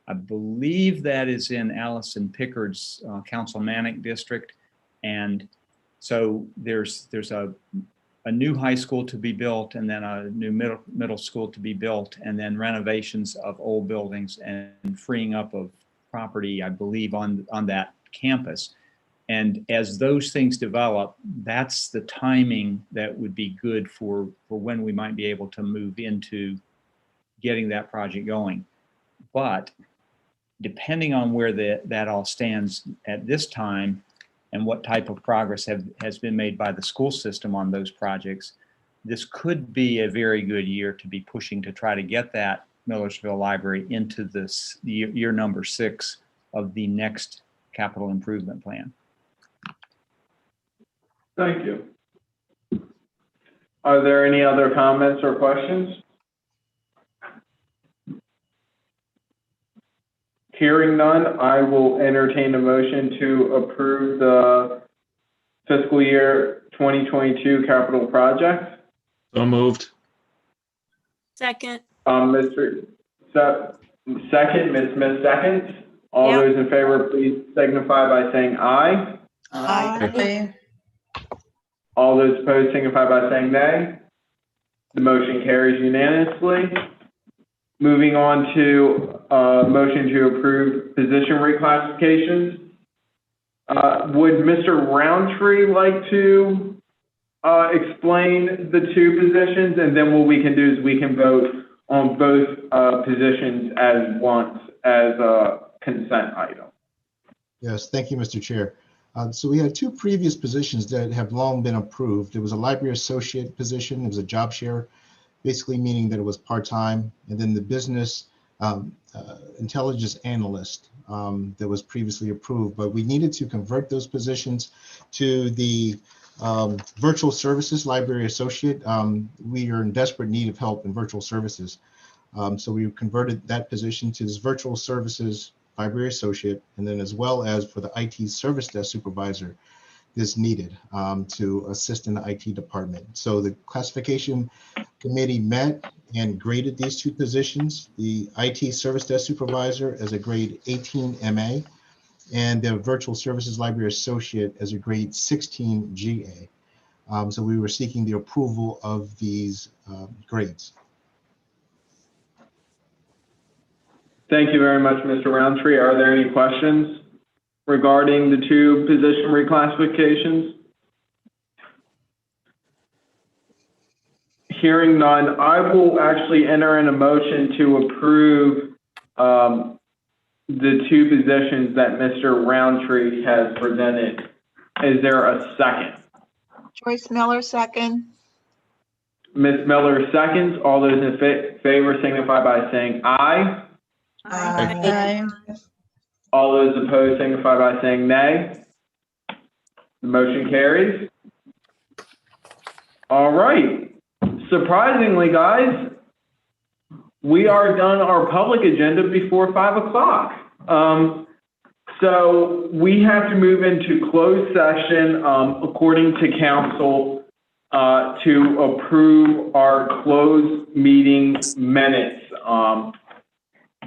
I believe that is in Allison Pickard's Councilmanic district. And so there's a new high school to be built, and then a new middle school to be built, and then renovations of old buildings and freeing up of property, I believe, on that campus. And as those things develop, that's the timing that would be good for when we might be able to move into getting that project going. But depending on where that all stands at this time and what type of progress has been made by the school system on those projects, this could be a very good year to be pushing to try to get that Millersville Library into this year number 6 of the next capital improvement plan. Thank you. Are there any other comments or questions? Hearing none, I will entertain a motion to approve the fiscal year 2022 capital projects. So moved. Second. Second, Ms. Smith seconds. All those in favor, please signify by saying aye. Aye. All those opposed signify by saying nay. The motion carries unanimously. Moving on to motion to approve position reclassifications. Would Mr. Roundtree like to explain the 2 positions, and then what we can do is we can vote on both positions as once as a consent item. Yes, thank you, Mr. Chair. So we had two previous positions that have long been approved. It was a library associate position. It was a job share, basically meaning that it was part-time. And then the business intelligence analyst that was previously approved. But we needed to convert those positions to the virtual services library associate. We are in desperate need of help in virtual services. So we converted that position to this virtual services library associate, and then as well as for the IT service desk supervisor is needed to assist in the IT department. So the classification committee met and graded these two positions, the IT service desk supervisor as a grade 18 MA, and the virtual services library associate as a grade 16 GA. So we were seeking the approval of these grades. Thank you very much, Mr. Roundtree. Are there any questions regarding the two position reclassifications? Hearing none, I will actually enter in a motion to approve the two positions that Mr. Roundtree has presented. Is there a second? Joyce Miller, second. Ms. Miller seconds. All those in favor signify by saying aye. Aye. All those opposed signify by saying nay. The motion carries. All right. Surprisingly, guys, we are done our public agenda before 5 o'clock. So we have to move into closed session according to council to approve our closed meeting minutes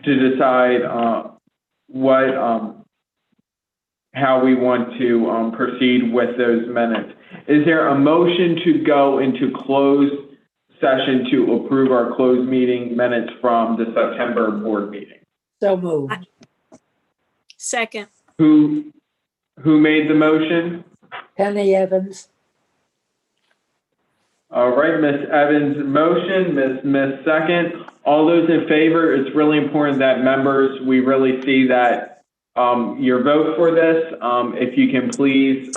to decide how we want to proceed with those minutes. Is there a motion to go into closed session to approve our closed meeting minutes from the September board meeting? So moved. Second. Who made the motion? Penny Evans. All right, Ms. Evans motion, Ms. Smith second. All those in favor, it's really important that members, we really see that your vote for this. If you can please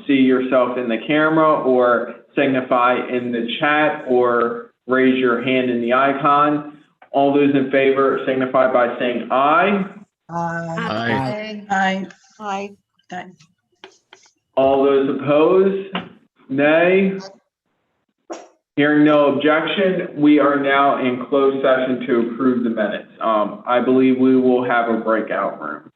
see yourself in the camera or signify in the chat or raise your hand in the icon. All those in favor signify by saying aye. Aye. Aye. Aye. All those opposed, nay. Hearing no objection, we are now in closed session to approve the minutes. I believe we will have a breakout room.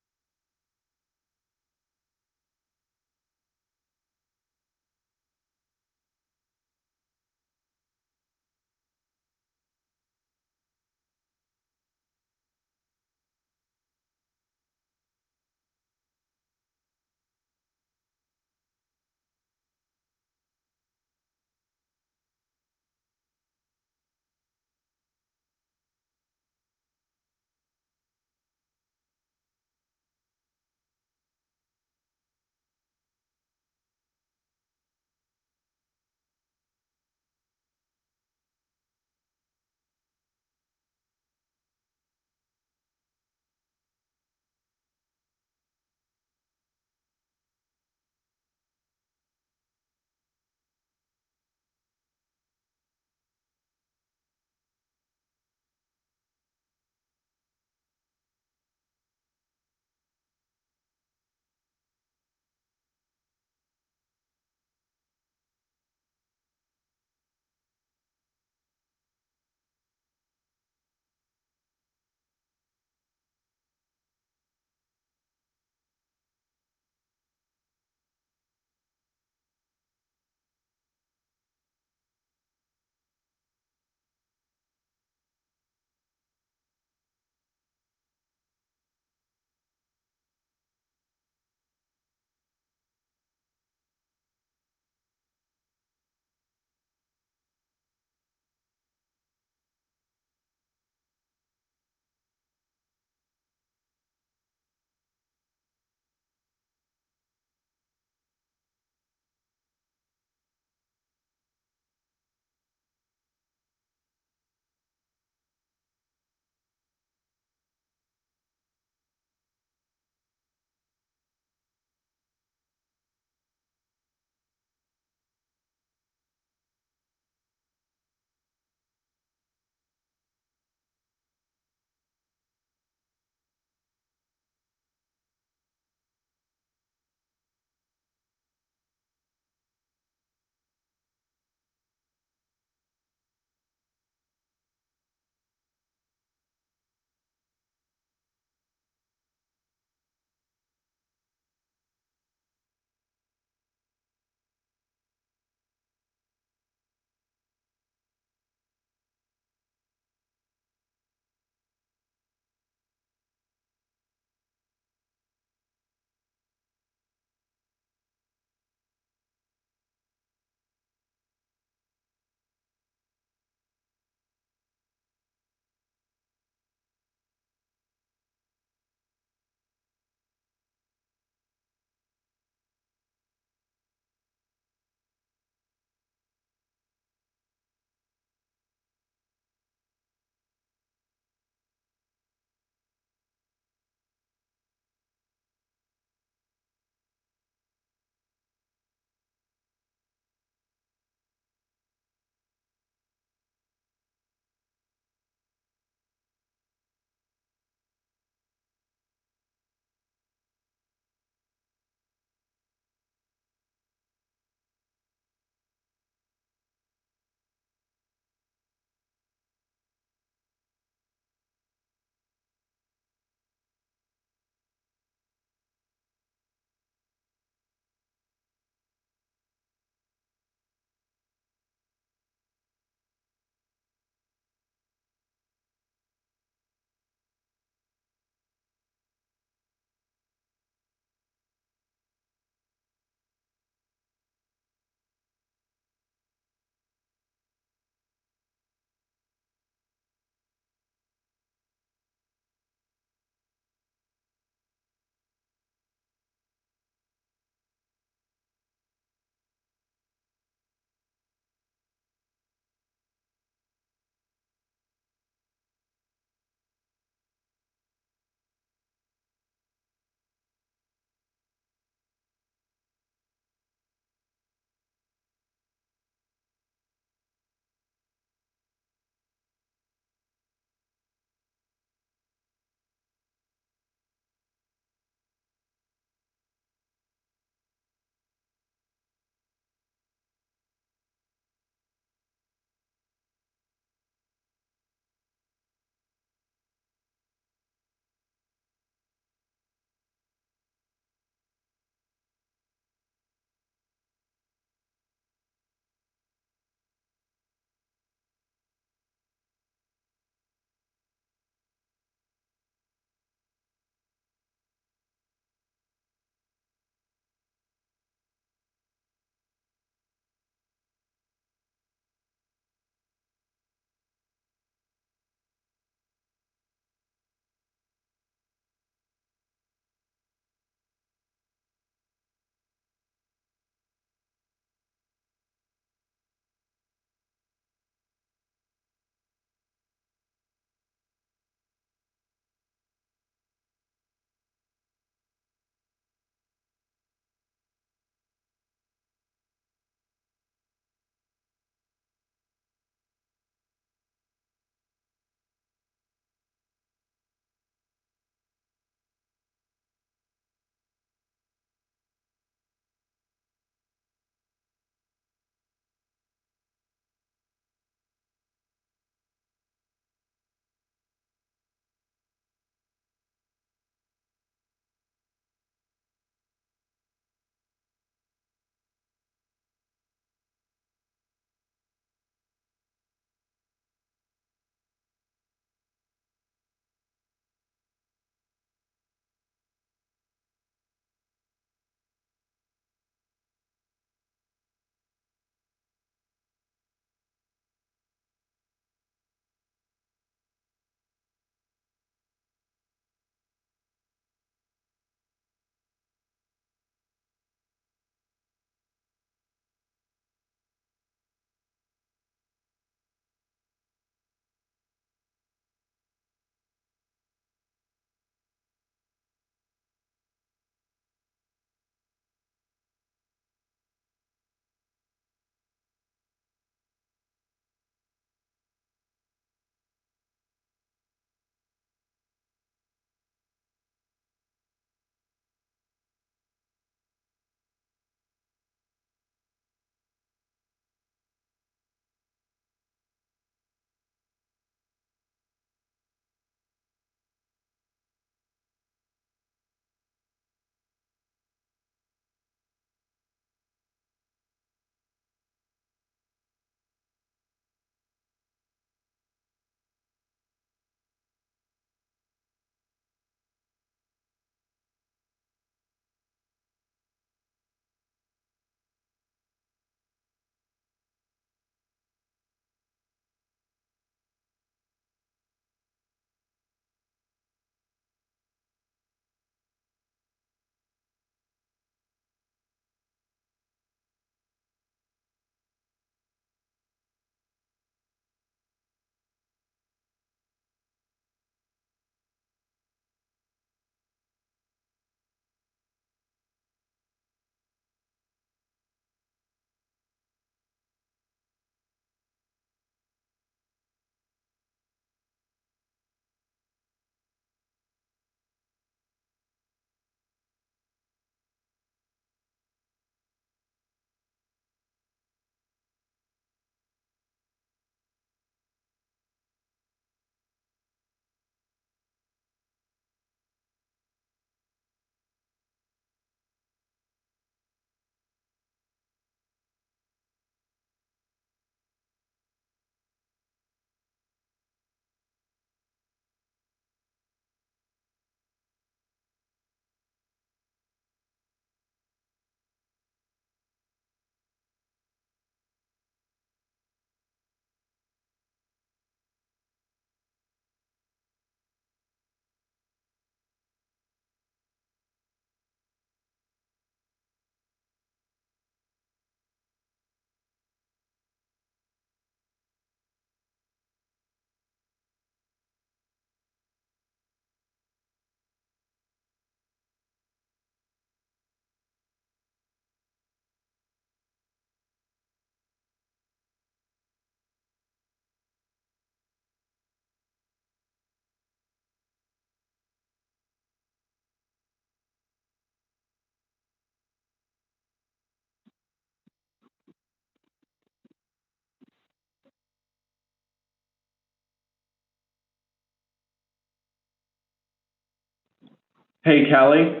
Hey, Kelly.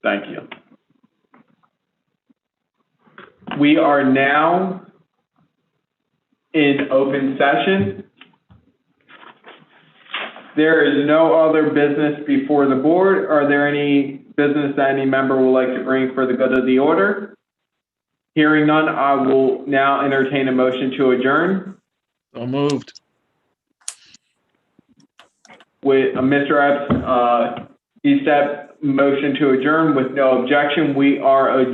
Thank you. We are now in open session. There is no other business before the board. Are there any business that any member would like to bring for the good of the order? Hearing none, I will now entertain a motion to adjourn. So moved. With Mr. Epps, Eastep motion to adjourn with no objection. We are adjourned.